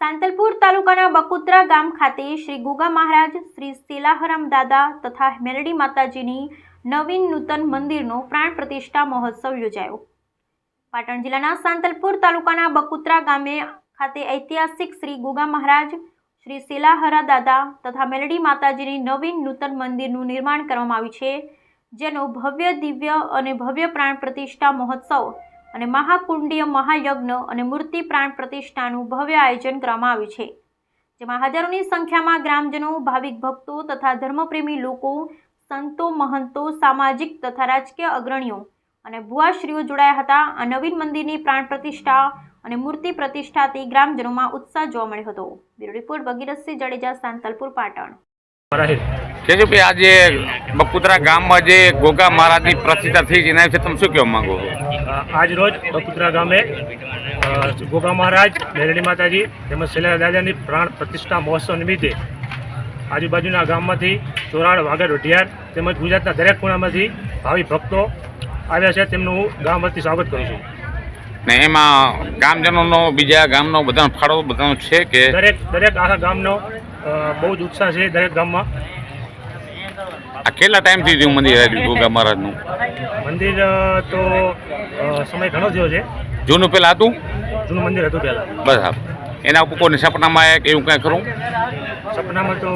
સાંતલપુર તાલુકાના બકુત્રા ગામ ખાતે શ્રી ગુગા મહારાજ, શ્રી સેલાહરામ દાદા તથા મેલડી માતાજીની નવીન નૂતન મંદિરનો પ્રાણ પ્રતિષ્ઠા મહોત્સવ યોજાયો। પાટણ જિલ્લાના સાંતલપુર તાલુકાના બકુત્રા ગામે ખાતે ઐતિહાસિક શ્રી ગુગા મહારાજ, શ્રી સેલાહરા દાદા તથા મેલડી માતાજીની નવીન નૂતન મંદિરનું નિર્માણ કરવામાં આવ્યું છે, જેનો ભવ્ય દિવ્ય અને ભવ્ય પ્રાણ પ્રતિષ્ઠા મહોત્સવ અને મહાકુંડીય મહાયજ્ઞ અને મૂર્તિ પ્રાણ પ્રતિષ્ઠાનું ભવ્ય આયોજન કરવામાં આવ્યું છે, જેમાં હજારોની સંખ્યામાં ગ્રામજનો, ભાવિક ભક્તો તથા ધર્મપ્રેમી લોકો, સંતો, મહંતો, સામાજિક તથા રાજકીય અગ્રણીઓ અને ભુવાશ્રીઓ જોડાયા હતા। આ નવીન મંદિરની પ્રાણ પ્રતિષ્ઠા અને મૂર્તિ પ્રતિષ્ઠાથી ગ્રામજનોમાં ઉત્સાહ જોવા મળ્યો હતો। Bureau report Bhagirathsinh Jadeja, Santalpur, Patan. કેશુભાઈ, આજે બકુત્રા ગામમાં જે ગોગા મહારાજની પ્રતિષ્ઠા થઈ છે એના વિશે તમે શું કહેવા માંગો છો? આજ રોજ બકુત્રા ગામે ગોગા મહારાજ, મેલડી માતાજી તેમજ સેલાહરા દાદાની પ્રાણ પ્રતિષ્ઠા મહોત્સવ નિમિત્તે આજુબાજુના ગામમાંથી, ચોરાડ, વાગડ, વઢિયાર તેમજ ગુજરાતના દરેક ખૂણામાંથી ભાવિ ભક્તો આવ્યા છે। તેમનું હું ગામ વતી સ્વાગત કરું છું। ને એમાં ગામજનોનો, બીજા ગામનો બધાનો ફાળો બધાનો છે કે દરેક આખા ગામનો બહુ જ ઉત્સાહ છે દરેક ગામમાં। આ કેટલા ટાઈમથી થયું મંદિર ગોગા મહારાજનું? મંદિર તો સમય ઘણો થયો છે। જૂનું પહેલાં હતું? જૂનું મંદિર હતું પહેલાં। બસ હા, એના ઉપર કોઈને સપનામાં આવ્યા કે એવું કાંઈ ખરું? સપનામાં તો